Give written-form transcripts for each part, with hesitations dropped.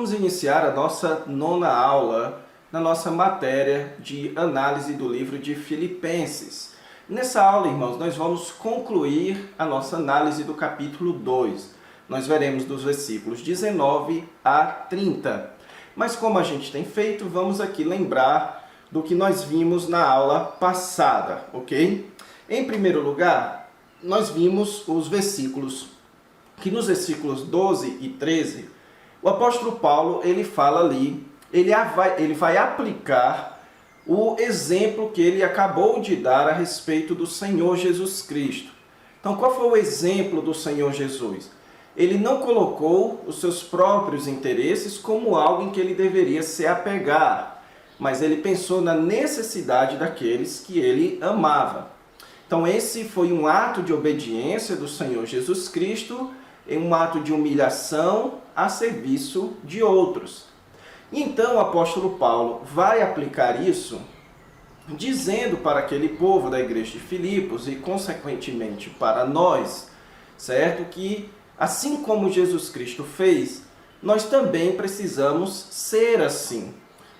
vamos iniciar a nossa 9ª aula na nossa matéria de análise do livro de Filipenses. Nessa aula, irmãos, nós vamos concluir a nossa análise do capítulo 2. Nós veremos dos versículos 19 a 30. Mas como a gente tem feito, vamos aqui lembrar do que nós vimos na aula passada, ok? Em primeiro lugar, nós vimos os versículos, que nos versículos 12 e 13, o apóstolo Paulo, ele fala ali, ele vai aplicar o exemplo que ele acabou de dar a respeito do Senhor Jesus Cristo. Então, qual foi o exemplo do Senhor Jesus? Ele não colocou os seus próprios interesses como algo em que ele deveria se apegar, mas ele pensou na necessidade daqueles que ele amava. Então, esse foi um ato de obediência do Senhor Jesus Cristo, um ato de humilhação a serviço de outros. Então o apóstolo Paulo vai aplicar isso dizendo para aquele povo da igreja de Filipos e consequentemente para nós, certo? Que assim como Jesus Cristo fez, nós também precisamos ser assim.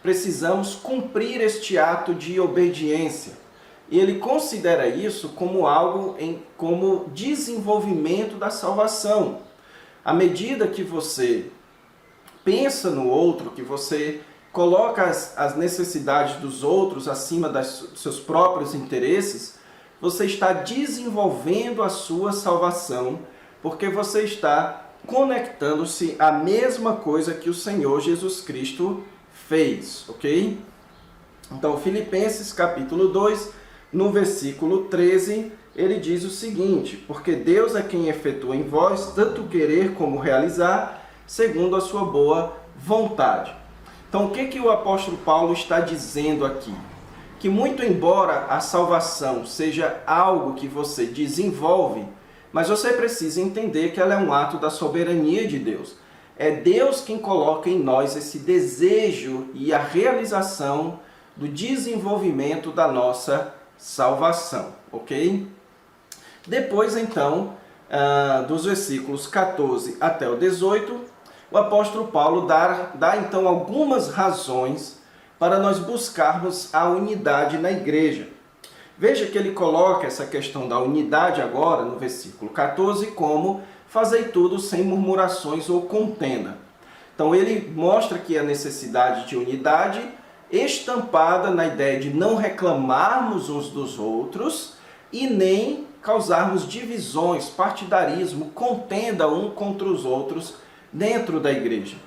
Precisamos cumprir este ato de obediência. E ele considera isso como algo como desenvolvimento da salvação. À medida que você pensa no outro, que você coloca as necessidades dos outros acima dos seus próprios interesses, você está desenvolvendo a sua salvação, porque você está conectando-se à mesma coisa que o Senhor Jesus Cristo fez, ok? Então, Filipenses capítulo 2, no versículo 13, ele diz o seguinte: porque Deus é quem efetua em vós tanto querer como realizar, segundo a sua boa vontade. Então, o que o apóstolo Paulo está dizendo aqui? Que muito embora a salvação seja algo que você desenvolve, mas você precisa entender que ela é um ato da soberania de Deus. É Deus quem coloca em nós esse desejo e a realização do desenvolvimento da nossa salvação, ok? Depois, então, dos versículos 14 até o 18, o apóstolo Paulo dá então algumas razões para nós buscarmos a unidade na igreja. Veja que ele coloca essa questão da unidade agora, no versículo 14, como fazei tudo sem murmurações ou contenda. Então ele mostra que a necessidade de unidade estampada na ideia de não reclamarmos uns dos outros e nem causarmos divisões, partidarismo, contenda um contra os outros dentro da igreja.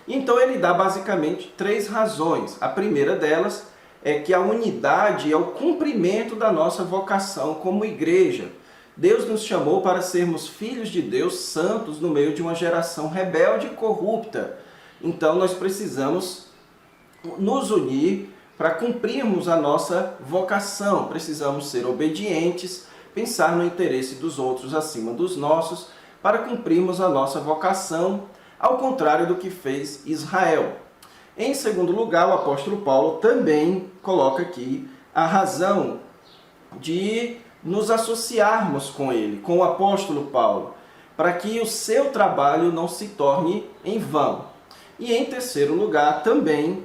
Então ele dá basicamente 3 razões. A primeira delas é que a unidade é o cumprimento da nossa vocação como igreja. Deus nos chamou para sermos filhos de Deus santos no meio de uma geração rebelde e corrupta. Então nós precisamos nos unir para cumprirmos a nossa vocação. Precisamos ser obedientes, pensar no interesse dos outros acima dos nossos, para cumprirmos a nossa vocação, ao contrário do que fez Israel. Em segundo lugar, o apóstolo Paulo também coloca aqui a razão de nos associarmos com ele, com o apóstolo Paulo, para que o seu trabalho não se torne em vão. E em terceiro lugar, também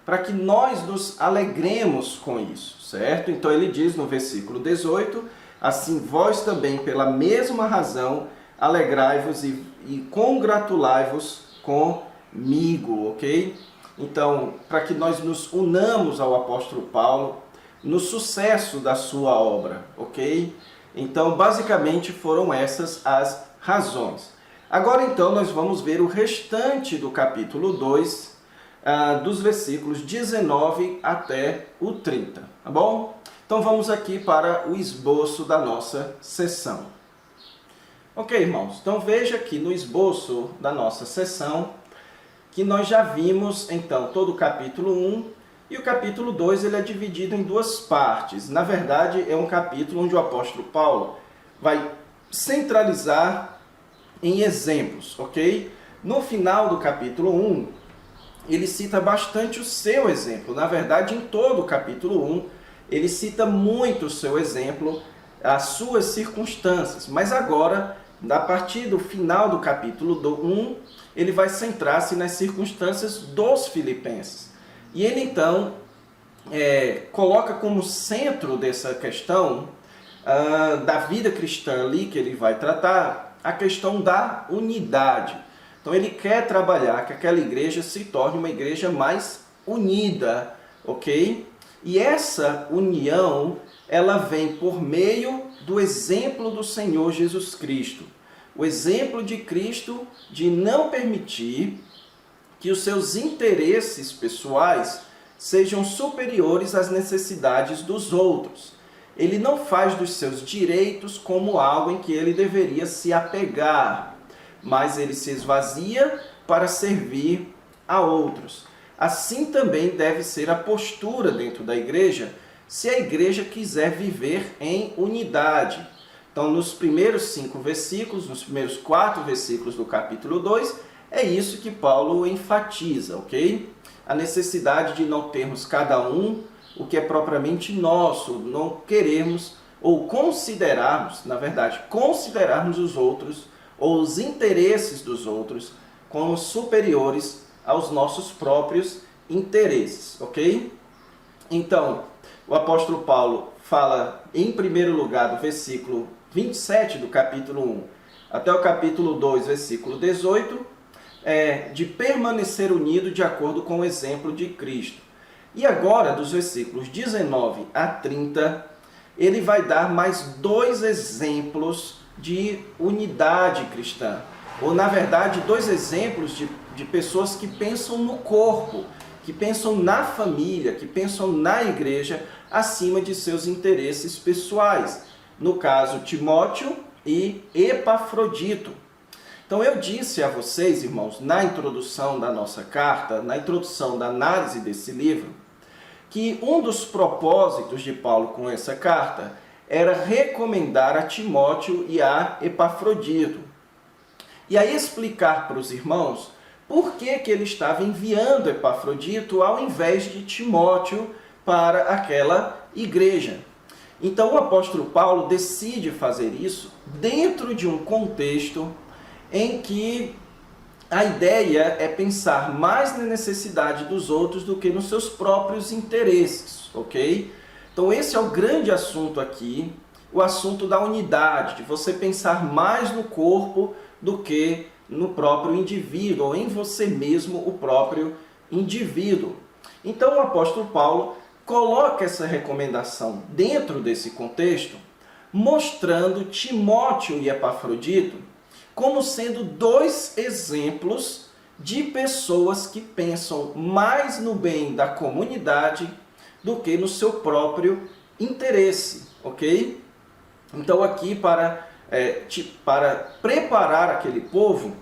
para que nós nos alegremos com isso, certo? Então ele diz no versículo 18, assim vós também pela mesma razão alegrai-vos e congratulai-vos comigo, ok? Então, para que nós nos unamos ao apóstolo Paulo no sucesso da sua obra, ok? Então, basicamente foram essas as razões. Agora então nós vamos ver o restante do capítulo 2, dos versículos 19 até o 30, tá bom? Então vamos aqui para o esboço da nossa sessão. Ok, irmãos, então veja aqui no esboço da nossa sessão que nós já vimos então todo o capítulo 1 e o capítulo 2 ele é dividido em 2 partes. Na verdade é um capítulo onde o apóstolo Paulo vai centralizar em exemplos, ok? No final do capítulo 1, ele cita bastante o seu exemplo. Na verdade, em todo o capítulo 1, ele cita muito o seu exemplo, as suas circunstâncias. Mas agora a partir do final do capítulo 1, ele vai centrar-se nas circunstâncias dos filipenses. E ele então coloca como centro dessa questão da vida cristã ali, que ele vai tratar, a questão da unidade. Então ele quer trabalhar que aquela igreja se torne uma igreja mais unida, ok? E essa união, ela vem por meio do exemplo do Senhor Jesus Cristo. O exemplo de Cristo de não permitir que os seus interesses pessoais sejam superiores às necessidades dos outros. Ele não faz dos seus direitos como algo em que ele deveria se apegar, mas ele se esvazia para servir a outros. Assim também deve ser a postura dentro da igreja, se a igreja quiser viver em unidade. Então, nos primeiros 5 versículos, nos primeiros 4 versículos do capítulo 2, é isso que Paulo enfatiza, ok? A necessidade de não termos cada um o que é propriamente nosso, não queremos ou considerarmos, na verdade, considerarmos os outros ou os interesses dos outros como superiores aos nossos próprios interesses, ok? Então, o apóstolo Paulo fala, em primeiro lugar, do versículo 27 do capítulo 1 até o capítulo 2, versículo 18, de permanecer unido de acordo com o exemplo de Cristo. E agora, dos versículos 19 a 30, ele vai dar mais 2 exemplos de unidade cristã. Ou, na verdade, 2 exemplos de pessoas que pensam no corpo, que pensam na família, que pensam na igreja, acima de seus interesses pessoais. No caso, Timóteo e Epafrodito. Então, eu disse a vocês, irmãos, na introdução da nossa carta, na introdução da análise desse livro, que um dos propósitos de Paulo com essa carta era recomendar a Timóteo e a Epafrodito. E aí explicar para os irmãos por que ele estava enviando Epafrodito ao invés de Timóteo para aquela igreja. Então o apóstolo Paulo decide fazer isso dentro de um contexto em que a ideia é pensar mais na necessidade dos outros do que nos seus próprios interesses, ok? Então esse é o grande assunto aqui, o assunto da unidade, de você pensar mais no corpo do que no próprio indivíduo, ou em você mesmo, o próprio indivíduo. Então o apóstolo Paulo coloca essa recomendação dentro desse contexto, mostrando Timóteo e Epafrodito como sendo 2 exemplos de pessoas que pensam mais no bem da comunidade do que no seu próprio interesse, ok? Então aqui para preparar aquele povo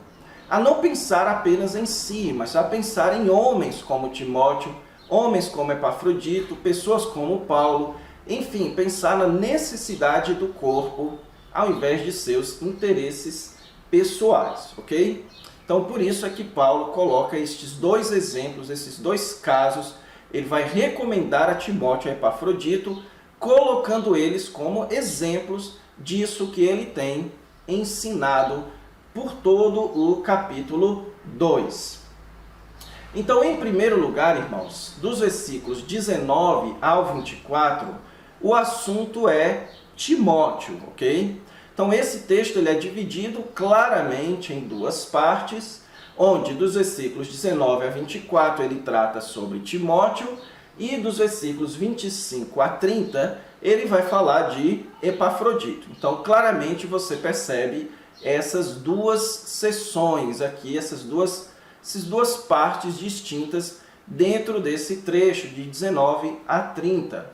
a não pensar apenas em si, mas a pensar em homens como Timóteo, homens como Epafrodito, pessoas como Paulo, enfim, pensar na necessidade do corpo ao invés de seus interesses pessoais, ok? Então por isso é que Paulo coloca estes 2 exemplos, esses 2 casos, ele vai recomendar a Timóteo e a Epafrodito, colocando eles como exemplos disso que ele tem ensinado por todo o capítulo 2. Então, em primeiro lugar, irmãos, dos versículos 19 ao 24, o assunto é Timóteo, ok? Então, esse texto ele é dividido claramente em 2 partes, onde dos versículos 19 a 24 ele trata sobre Timóteo, e dos versículos 25 a 30 ele vai falar de Epafrodito. Então, claramente você percebe essas 2 seções aqui, essas duas partes distintas dentro desse trecho de 19 a 30.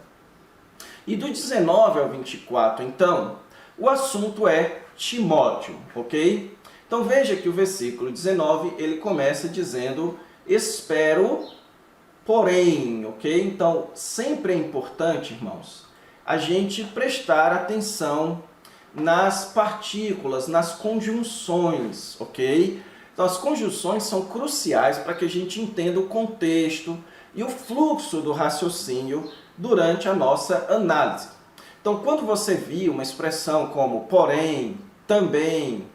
E do 19 ao 24, então, o assunto é Timóteo, ok? Então veja que o versículo 19, ele começa dizendo, espero, porém, ok? Então, sempre é importante, irmãos, a gente prestar atenção nas partículas, nas conjunções, ok? Então, as conjunções são cruciais para que a gente entenda o contexto e o fluxo do raciocínio durante a nossa análise. Então, quando você viu uma expressão como porém, também,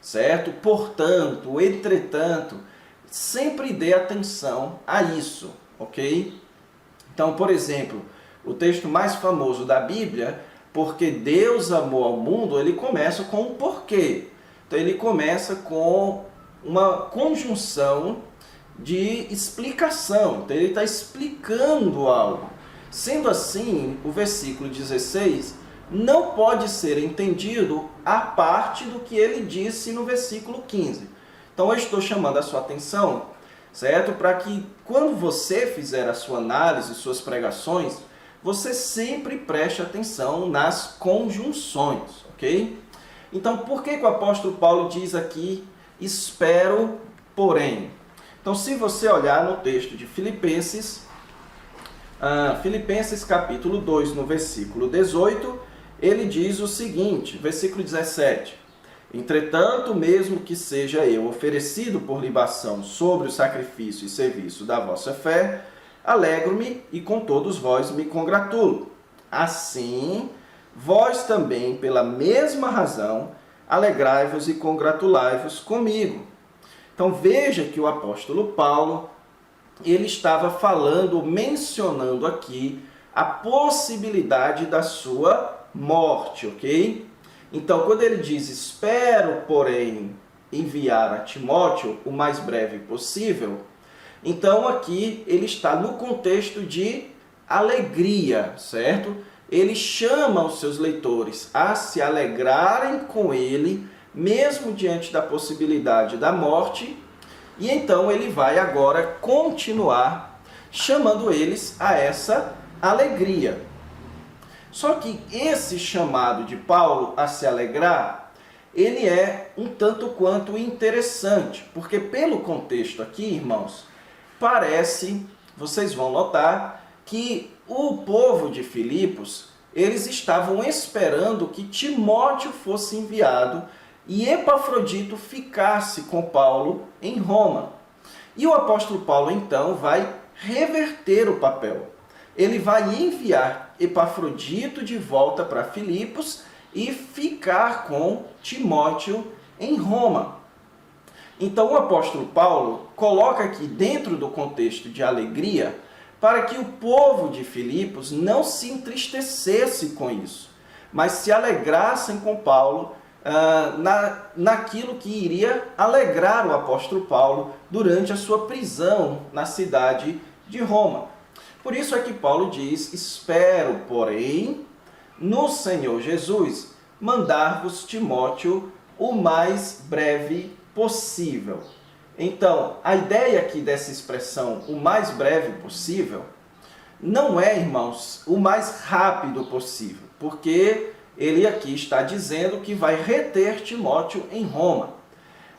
certo? Portanto, entretanto, sempre dê atenção a isso, ok? Então, por exemplo, o texto mais famoso da Bíblia, porque Deus amou ao mundo, ele começa com um porquê. Então, ele começa com uma conjunção de explicação. Então, ele está explicando algo. Sendo assim, o versículo 16 não pode ser entendido a parte do que ele disse no versículo 15. Então, eu estou chamando a sua atenção, certo? Para que quando você fizer a sua análise, suas pregações, você sempre preste atenção nas conjunções, ok? Então, por que o apóstolo Paulo diz aqui, espero, porém? Então, se você olhar no texto de Filipenses, Filipenses capítulo 2, no versículo 18, ele diz o seguinte, versículo 17, entretanto, mesmo que seja eu oferecido por libação sobre o sacrifício e serviço da vossa fé, alegro-me e com todos vós me congratulo. Assim, vós também, pela mesma razão, alegrai-vos e congratulai-vos comigo. Então veja que o apóstolo Paulo, ele estava falando, mencionando aqui a possibilidade da sua morte, ok? Então, quando ele diz, espero, porém, enviar a Timóteo o mais breve possível, então aqui ele está no contexto de alegria, certo? Ele chama os seus leitores a se alegrarem com ele, mesmo diante da possibilidade da morte, e então ele vai agora continuar chamando eles a essa alegria. Só que esse chamado de Paulo a se alegrar, ele é um tanto quanto interessante, porque pelo contexto aqui, irmãos, parece, vocês vão notar, que o povo de Filipos, eles estavam esperando que Timóteo fosse enviado e Epafrodito ficasse com Paulo em Roma. E o apóstolo Paulo, então, vai reverter o papel. Ele vai enviar Epafrodito de volta para Filipos e ficar com Timóteo em Roma. Então o apóstolo Paulo coloca aqui dentro do contexto de alegria para que o povo de Filipos não se entristecesse com isso, mas se alegrassem com Paulo naquilo que iria alegrar o apóstolo Paulo durante a sua prisão na cidade de Roma. Por isso é que Paulo diz, espero, porém, no Senhor Jesus, mandar-vos Timóteo o mais breve possível. Então, a ideia aqui dessa expressão, o mais breve possível, não é, irmãos, o mais rápido possível, porque ele aqui está dizendo que vai reter Timóteo em Roma.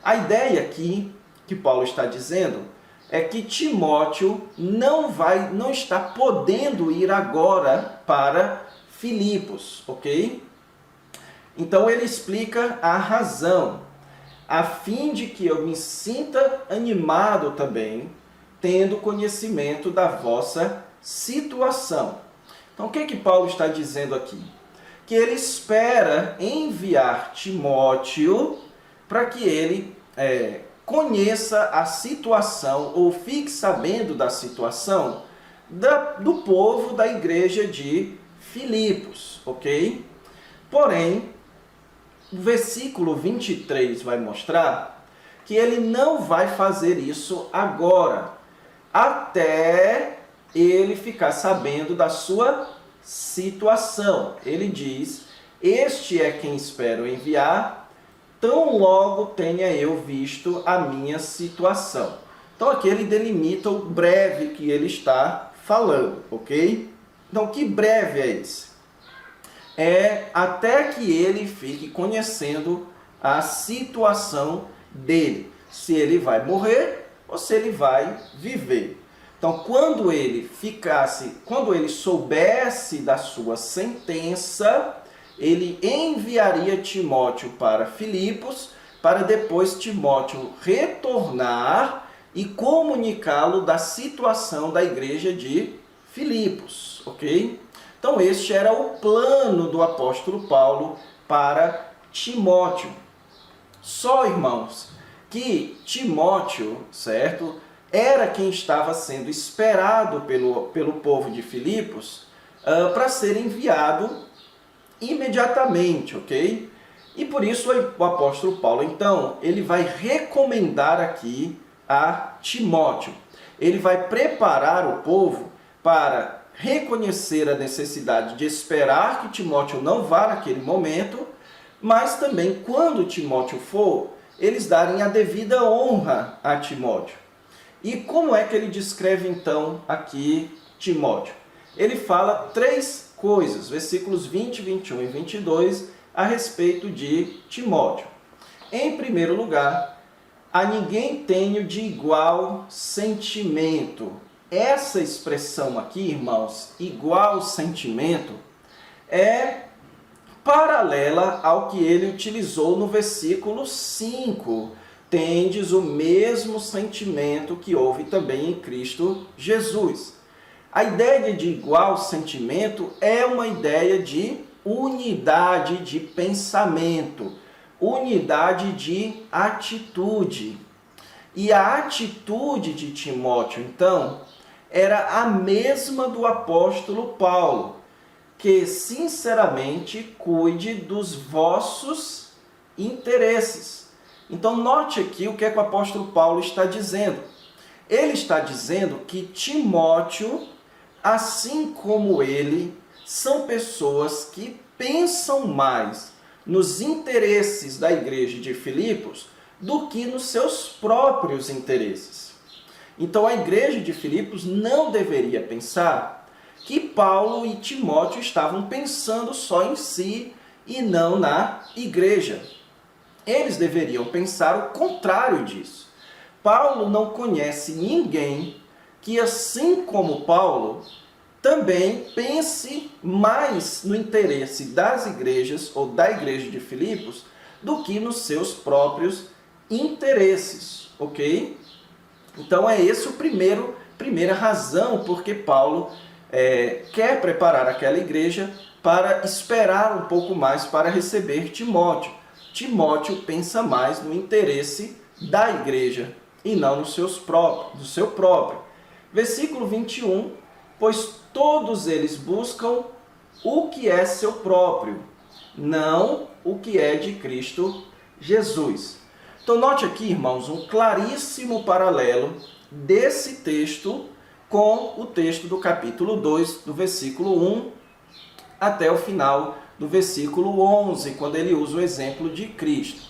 A ideia aqui que Paulo está dizendo é que Timóteo não está podendo ir agora para Filipos, ok? Então ele explica a razão, a fim de que eu me sinta animado também, tendo conhecimento da vossa situação. Então o que Paulo está dizendo aqui? Que ele espera enviar Timóteo para que ele conheça a situação, ou fique sabendo da situação do povo da igreja de Filipos, ok? Porém, o versículo 23 vai mostrar que ele não vai fazer isso agora, até ele ficar sabendo da sua situação. Ele diz, este é quem espero enviar, tão logo tenha eu visto a minha situação. Então aqui ele delimita o breve que ele está falando, ok? Então que breve é esse? É até que ele fique conhecendo a situação dele, se ele vai morrer ou se ele vai viver. Então, quando ele soubesse da sua sentença, ele enviaria Timóteo para Filipos, para depois Timóteo retornar e comunicá-lo da situação da igreja de Filipos, ok? Então, este era o plano do apóstolo Paulo para Timóteo. Só, irmãos, que Timóteo, certo, era quem estava sendo esperado pelo povo de Filipos para ser enviado imediatamente, ok? E por isso o apóstolo Paulo, então, ele vai recomendar aqui a Timóteo. Ele vai preparar o povo para reconhecer a necessidade de esperar que Timóteo não vá naquele momento, mas também, quando Timóteo for, eles darem a devida honra a Timóteo. E como é que ele descreve, então, aqui Timóteo? Ele fala 3 coisas, versículos 20, 21 e 22, a respeito de Timóteo. Em primeiro lugar, a ninguém tenho de igual sentimento. Essa expressão aqui, irmãos, igual sentimento, é paralela ao que ele utilizou no versículo 5. Tendes o mesmo sentimento que houve também em Cristo Jesus. A ideia de igual sentimento é uma ideia de unidade de pensamento, unidade de atitude. E a atitude de Timóteo, então, era a mesma do apóstolo Paulo, que sinceramente cuide dos vossos interesses. Então note aqui o que é que o apóstolo Paulo está dizendo. Ele está dizendo que Timóteo, assim como ele, são pessoas que pensam mais nos interesses da igreja de Filipos do que nos seus próprios interesses. Então a igreja de Filipos não deveria pensar que Paulo e Timóteo estavam pensando só em si e não na igreja. Eles deveriam pensar o contrário disso. Paulo não conhece ninguém que, assim como Paulo, também pense mais no interesse das igrejas ou da igreja de Filipos do que nos seus próprios interesses, ok? Então é esse primeira razão porque Paulo quer preparar aquela igreja para esperar um pouco mais para receber Timóteo. Timóteo pensa mais no interesse da igreja e não no seu próprio. Versículo 21, pois todos eles buscam o que é seu próprio, não o que é de Cristo Jesus. Então note aqui, irmãos, um claríssimo paralelo desse texto com o texto do capítulo 2, do versículo 1 até o final do versículo 11, quando ele usa o exemplo de Cristo.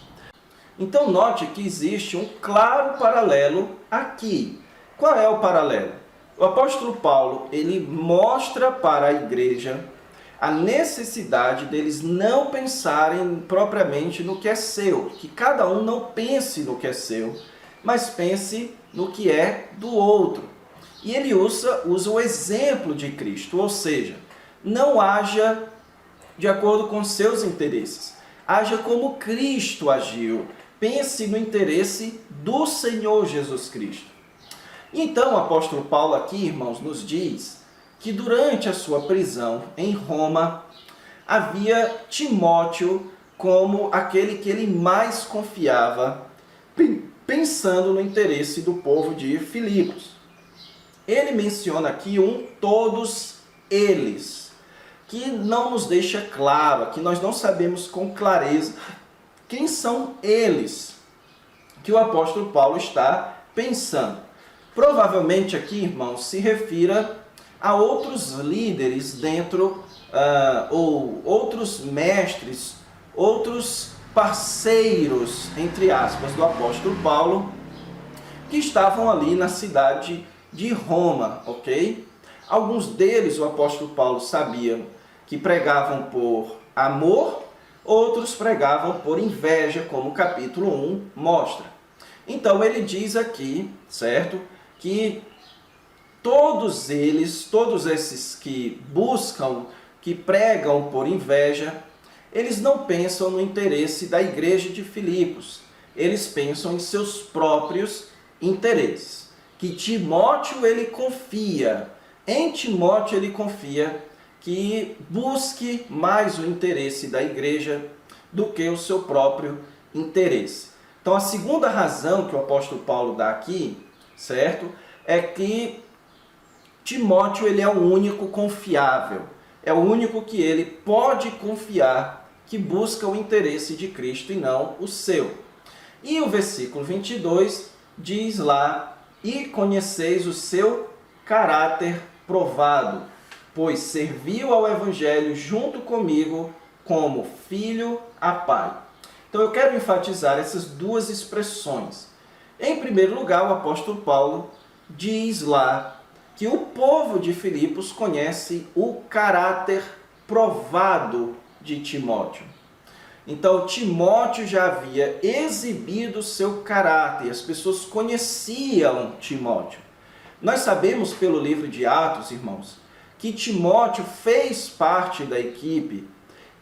Então note que existe um claro paralelo aqui. Qual é o paralelo? O apóstolo Paulo, ele mostra para a igreja a necessidade deles não pensarem propriamente no que é seu, que cada um não pense no que é seu, mas pense no que é do outro. E ele usa o exemplo de Cristo, ou seja, não haja de acordo com seus interesses, haja como Cristo agiu, pense no interesse do Senhor Jesus Cristo. Então o apóstolo Paulo aqui, irmãos, nos diz que durante a sua prisão em Roma, havia Timóteo como aquele que ele mais confiava, pensando no interesse do povo de Filipos. Ele menciona aqui todos eles, que não nos deixa claro, que nós não sabemos com clareza quem são eles que o apóstolo Paulo está pensando. Provavelmente aqui, irmãos, se refira a outros líderes dentro, ou outros mestres, outros parceiros, entre aspas, do apóstolo Paulo, que estavam ali na cidade de Roma, ok? Alguns deles o apóstolo Paulo sabia que pregavam por amor, outros pregavam por inveja, como o capítulo 1 mostra. Então ele diz aqui, certo, que todos esses que buscam, que pregam por inveja, eles não pensam no interesse da igreja de Filipos, eles pensam em seus próprios interesses. Que Timóteo ele confia, em Timóteo ele confia que busque mais o interesse da igreja do que o seu próprio interesse. Então, a segunda razão que o apóstolo Paulo dá aqui, certo, é que Timóteo ele é o único confiável, é o único que ele pode confiar, que busca o interesse de Cristo e não o seu. E o versículo 22 diz lá: e conheceis o seu caráter provado, pois serviu ao Evangelho junto comigo como filho a pai. Então eu quero enfatizar essas duas expressões. Em primeiro lugar, o apóstolo Paulo diz lá que o povo de Filipos conhece o caráter provado de Timóteo. Então, Timóteo já havia exibido seu caráter, as pessoas conheciam Timóteo. Nós sabemos pelo livro de Atos, irmãos, que Timóteo fez parte da equipe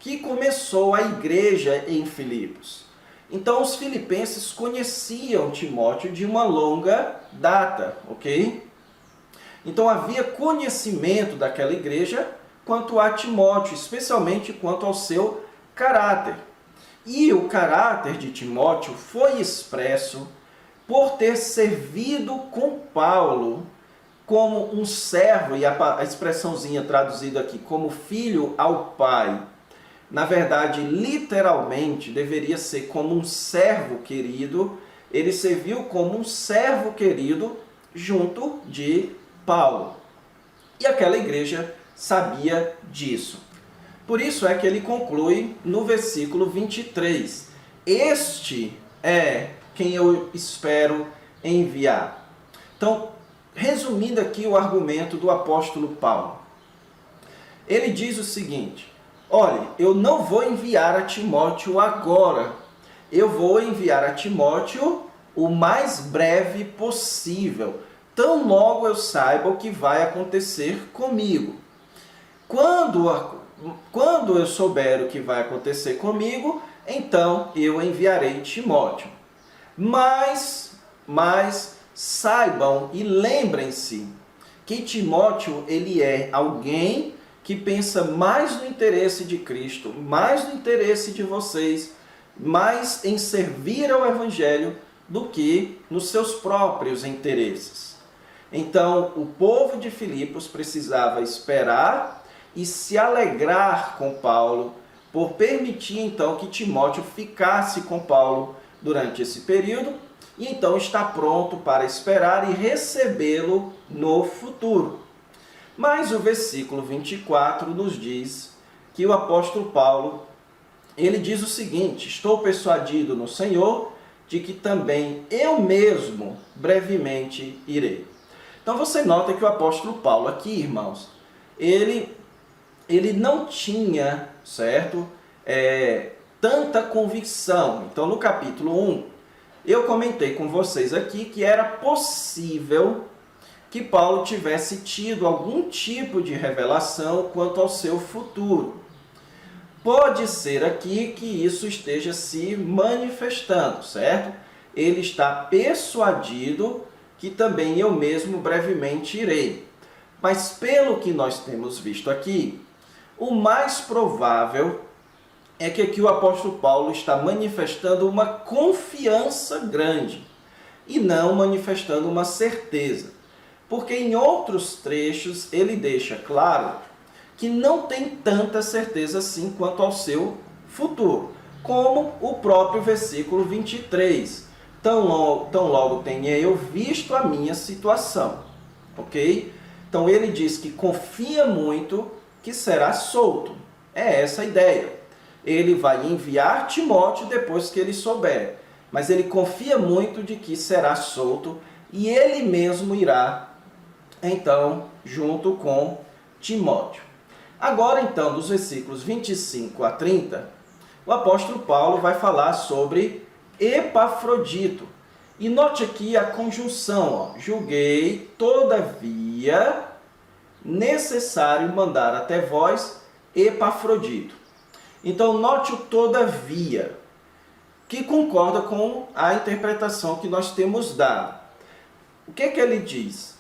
que começou a igreja em Filipos. Então, os filipenses conheciam Timóteo de uma longa data, ok? Então, havia conhecimento daquela igreja quanto a Timóteo, especialmente quanto ao seu caráter. E o caráter de Timóteo foi expresso por ter servido com Paulo como um servo, e a expressãozinha traduzida aqui como filho ao pai, na verdade, literalmente, deveria ser como um servo querido. Ele serviu como um servo querido junto de Paulo. E aquela igreja sabia disso. Por isso é que ele conclui no versículo 23. Este é quem eu espero enviar. Então, resumindo aqui o argumento do apóstolo Paulo. Ele diz o seguinte: olha, eu não vou enviar a Timóteo agora. Eu vou enviar a Timóteo o mais breve possível, tão logo eu saiba o que vai acontecer comigo. Quando eu souber o que vai acontecer comigo, então eu enviarei Timóteo. Mas saibam e lembrem-se que Timóteo ele é alguém que pensa mais no interesse de Cristo, mais no interesse de vocês, mais em servir ao Evangelho do que nos seus próprios interesses. Então, o povo de Filipos precisava esperar e se alegrar com Paulo, por permitir então que Timóteo ficasse com Paulo durante esse período, e então está pronto para esperar e recebê-lo no futuro. Mas o versículo 24 nos diz que o apóstolo Paulo, ele diz o seguinte: estou persuadido no Senhor de que também eu mesmo brevemente irei. Então você nota que o apóstolo Paulo aqui, irmãos, ele não tinha, certo, tanta convicção. Então no capítulo 1, eu comentei com vocês aqui que era possível que Paulo tivesse tido algum tipo de revelação quanto ao seu futuro. Pode ser aqui que isso esteja se manifestando, certo? Ele está persuadido que também eu mesmo brevemente irei. Mas pelo que nós temos visto aqui, o mais provável é que aqui o apóstolo Paulo está manifestando uma confiança grande e não manifestando uma certeza. Porque em outros trechos ele deixa claro que não tem tanta certeza assim quanto ao seu futuro, como o próprio versículo 23. Tão logo tenha eu visto a minha situação, ok? Então ele diz que confia muito que será solto. É essa a ideia. Ele vai enviar Timóteo depois que ele souber, mas ele confia muito de que será solto e ele mesmo irá, então, junto com Timóteo. Agora, então, dos versículos 25 a 30, o apóstolo Paulo vai falar sobre Epafrodito. E note aqui a conjunção, julguei, todavia, necessário mandar até vós Epafrodito. Então, note o todavia, que concorda com a interpretação que nós temos dado. O que ele diz?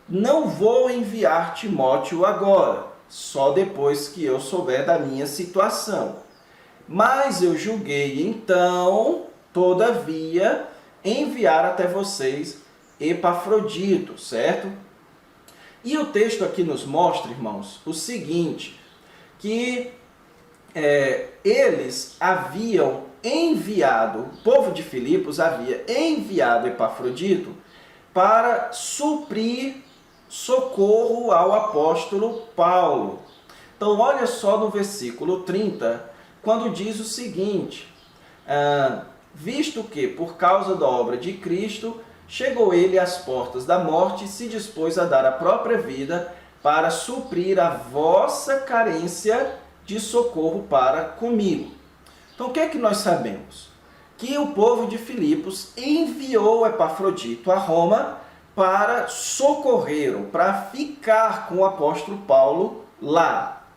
Não vou enviar Timóteo agora, só depois que eu souber da minha situação. Mas eu julguei então todavia, enviar até vocês Epafrodito, certo? E o texto aqui nos mostra, irmãos, o seguinte, que eles haviam enviado, o povo de Filipos havia enviado Epafrodito para suprir socorro ao apóstolo Paulo. Então, olha só no versículo 30, quando diz o seguinte, visto que, por causa da obra de Cristo, chegou ele às portas da morte e se dispôs a dar a própria vida para suprir a vossa carência de socorro para comigo. Então, o que é que nós sabemos? Que o povo de Filipos enviou Epafrodito a Roma para socorrer, para ficar com o apóstolo Paulo lá.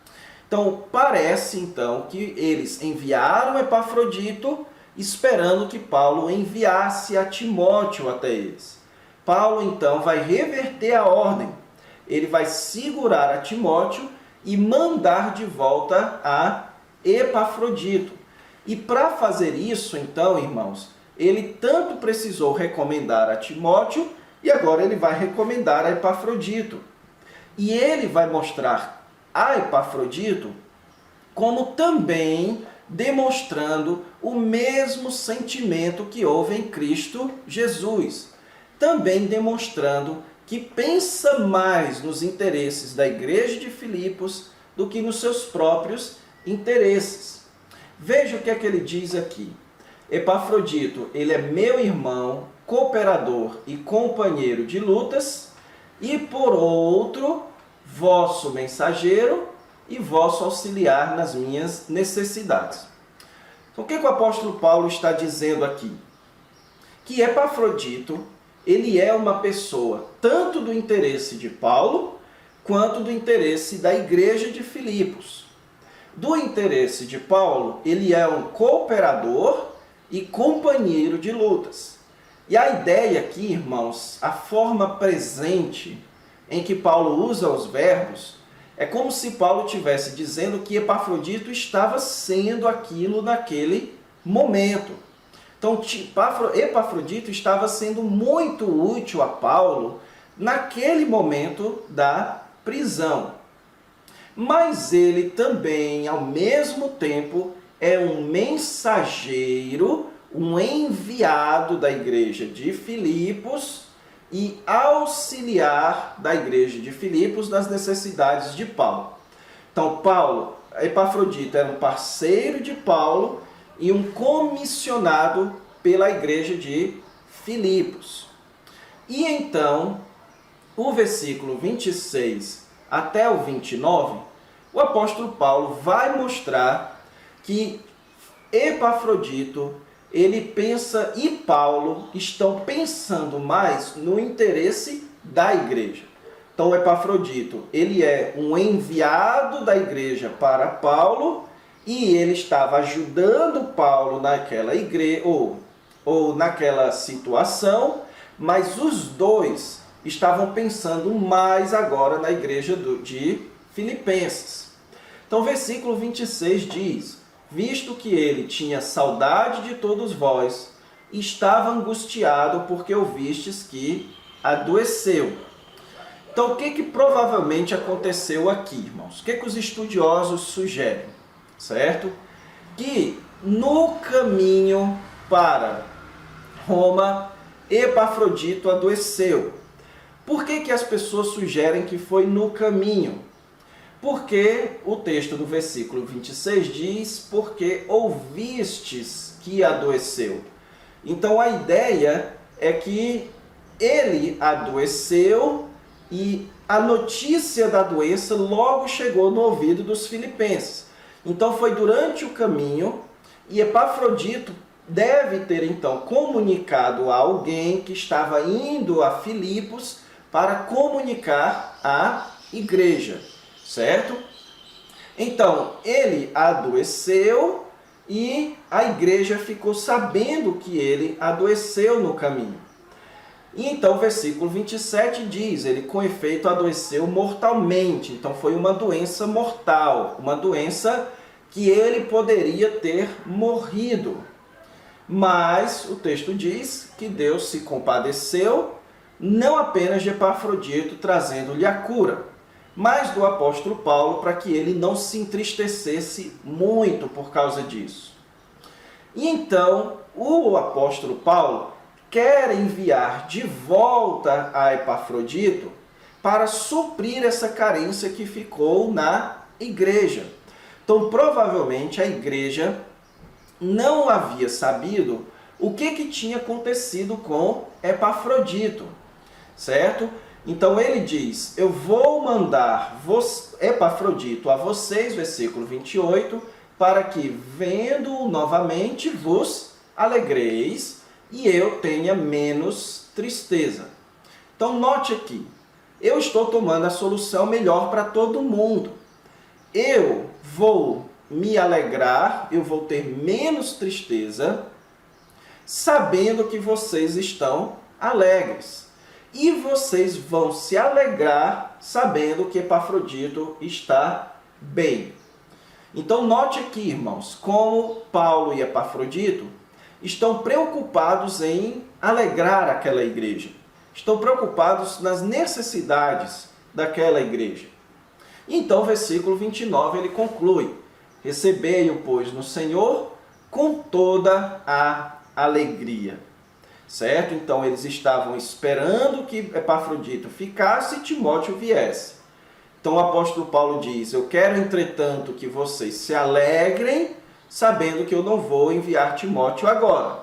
Então, parece então que eles enviaram Epafrodito esperando que Paulo enviasse a Timóteo até eles. Paulo então vai reverter a ordem. Ele vai segurar a Timóteo e mandar de volta a Epafrodito. E para fazer isso, então, irmãos, ele tanto precisou recomendar a Timóteo e agora ele vai recomendar a Epafrodito. E ele vai mostrar a Epafrodito como também demonstrando o mesmo sentimento que houve em Cristo Jesus. Também demonstrando que pensa mais nos interesses da igreja de Filipos do que nos seus próprios interesses. Veja o que é que ele diz aqui. Epafrodito, ele é meu irmão, cooperador e companheiro de lutas, e por outro, vosso mensageiro e vosso auxiliar nas minhas necessidades. Então, o que o apóstolo Paulo está dizendo aqui? Que Epafrodito, ele é uma pessoa tanto do interesse de Paulo, quanto do interesse da igreja de Filipos. Do interesse de Paulo, ele é um cooperador e companheiro de lutas. E a ideia aqui, irmãos, a forma presente em que Paulo usa os verbos, é como se Paulo estivesse dizendo que Epafrodito estava sendo aquilo naquele momento. Então, Epafrodito estava sendo muito útil a Paulo naquele momento da prisão. Mas ele também, ao mesmo tempo, é um mensageiro, um enviado da igreja de Filipos e auxiliar da igreja de Filipos nas necessidades de Paulo. Então, Epafrodito era um parceiro de Paulo e um comissionado pela igreja de Filipos. E então, o versículo 26 até o 29, o apóstolo Paulo vai mostrar que Epafrodito, ele pensa e Paulo estão pensando mais no interesse da igreja. Então, Epafrodito, ele é um enviado da igreja para Paulo e ele estava ajudando Paulo naquela igreja ou naquela situação, mas os dois estavam pensando mais agora na igreja de Filipenses. Então, versículo 26 diz: visto que ele tinha saudade de todos vós, estava angustiado porque ouvistes que adoeceu. Então, o que provavelmente aconteceu aqui, irmãos? O que os estudiosos sugerem? Certo? Que no caminho para Roma, Epafrodito adoeceu. Por que as pessoas sugerem que foi no caminho? Porque o texto do versículo 26 diz, porque ouvistes que adoeceu. Então a ideia é que ele adoeceu e a notícia da doença logo chegou no ouvido dos filipenses. Então foi durante o caminho e Epafrodito deve ter então comunicado a alguém que estava indo a Filipos para comunicar à igreja. Certo? Então, ele adoeceu e a igreja ficou sabendo que ele adoeceu no caminho. E então o versículo 27 diz, ele com efeito adoeceu mortalmente. Então foi uma doença mortal, uma doença que ele poderia ter morrido. Mas o texto diz que Deus se compadeceu não apenas de Epafrodito trazendo-lhe a cura, mas do apóstolo Paulo para que ele não se entristecesse muito por causa disso. E então o apóstolo Paulo quer enviar de volta a Epafrodito para suprir essa carência que ficou na igreja. Então, provavelmente, a igreja não havia sabido o que tinha acontecido com Epafrodito, certo? Então, ele diz, eu vou mandar Epafrodito a vocês, versículo 28, para que, vendo-o novamente, vos alegreis e eu tenha menos tristeza. Então, note aqui, eu estou tomando a solução melhor para todo mundo. Eu vou me alegrar, eu vou ter menos tristeza, sabendo que vocês estão alegres. E vocês vão se alegrar sabendo que Epafrodito está bem. Então note aqui, irmãos, como Paulo e Epafrodito estão preocupados em alegrar aquela igreja. Estão preocupados nas necessidades daquela igreja. Então, versículo 29, ele conclui, recebei-o, pois, no Senhor com toda a alegria. Certo? Então, eles estavam esperando que Epafrodito ficasse e Timóteo viesse. Então, o apóstolo Paulo diz, eu quero, entretanto, que vocês se alegrem, sabendo que eu não vou enviar Timóteo agora.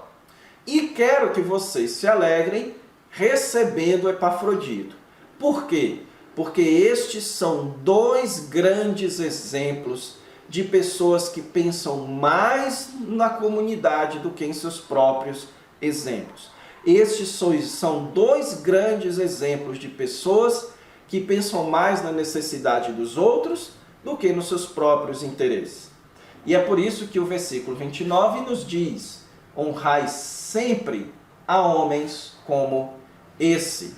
E quero que vocês se alegrem recebendo Epafrodito. Por quê? Porque estes são dois grandes exemplos de pessoas que pensam mais na comunidade do que em seus próprios exemplos. Estes são dois grandes exemplos de pessoas que pensam mais na necessidade dos outros do que nos seus próprios interesses. E é por isso que o versículo 29 nos diz, honrai sempre a homens como esse.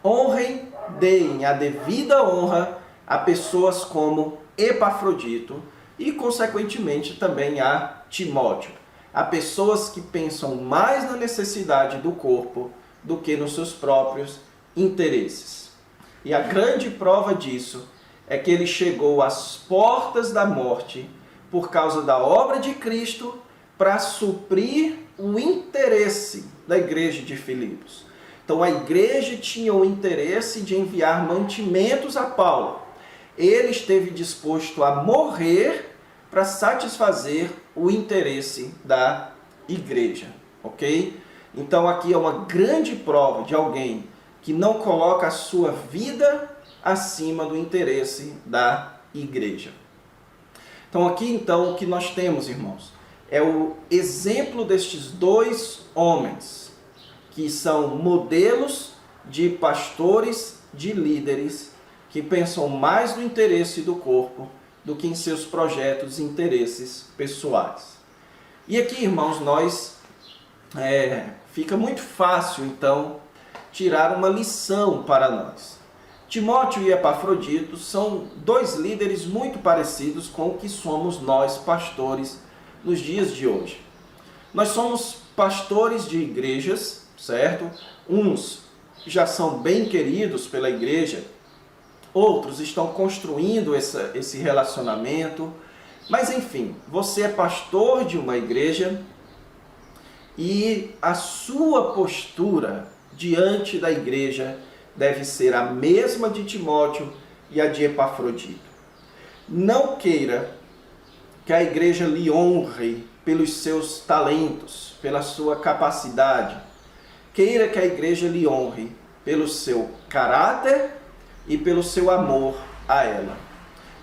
Honrem, deem a devida honra a pessoas como Epafrodito e, consequentemente, também a Timóteo. A pessoas que pensam mais na necessidade do corpo do que nos seus próprios interesses. E a grande prova disso é que ele chegou às portas da morte por causa da obra de Cristo para suprir o interesse da igreja de Filipos. Então a igreja tinha o interesse de enviar mantimentos a Paulo. Ele esteve disposto a morrer para satisfazer o interesse da igreja, ok? Então aqui é uma grande prova de alguém que não coloca a sua vida acima do interesse da igreja. Então aqui então o que nós temos, irmãos, é o exemplo destes dois homens, que são modelos de pastores, de líderes, que pensam mais no interesse do corpo do que em seus projetos e interesses pessoais. E aqui, irmãos, fica muito fácil, então, tirar uma lição para nós. Timóteo e Epafrodito são dois líderes muito parecidos com o que somos nós, pastores, nos dias de hoje. Nós somos pastores de igrejas, certo? Uns já são bem queridos pela igreja, outros estão construindo esse relacionamento, mas enfim, você é pastor de uma igreja e a sua postura diante da igreja deve ser a mesma de Timóteo e a de Epafrodito. Não queira que a igreja lhe honre pelos seus talentos, pela sua capacidade. Queira que a igreja lhe honre pelo seu caráter e pelo seu amor a ela.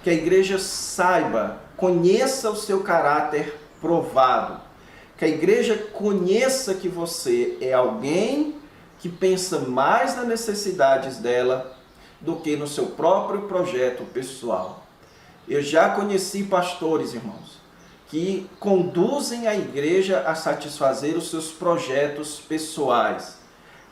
Que a igreja saiba, conheça o seu caráter provado. Que a igreja conheça que você é alguém que pensa mais nas necessidades dela do que no seu próprio projeto pessoal. Eu já conheci pastores, irmãos, que conduzem a igreja a satisfazer os seus projetos pessoais.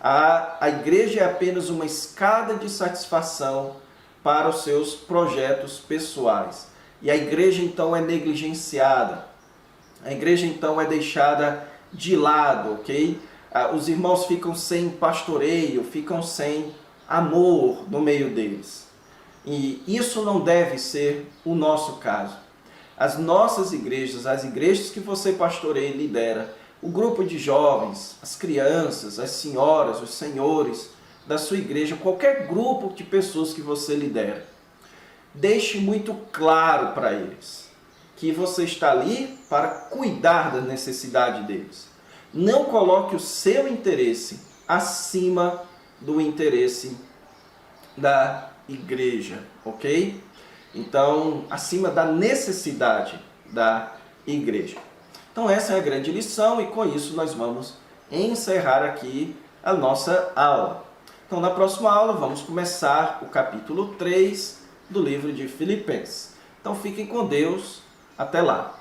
A igreja é apenas uma escada de satisfação para os seus projetos pessoais. E a igreja então é negligenciada. A igreja então é deixada de lado, ok? Os irmãos ficam sem pastoreio, ficam sem amor no meio deles. E isso não deve ser o nosso caso. As nossas igrejas, as igrejas que você pastoreia e lidera, o grupo de jovens, as crianças, as senhoras, os senhores da sua igreja, qualquer grupo de pessoas que você lidera, deixe muito claro para eles que você está ali para cuidar da necessidade deles. Não coloque o seu interesse acima do interesse da igreja, ok? Então, acima da necessidade da igreja. Então, essa é a grande lição e com isso nós vamos encerrar aqui a nossa aula. Então, na próxima aula vamos começar o capítulo 3 do livro de Filipenses. Então, fiquem com Deus. Até lá!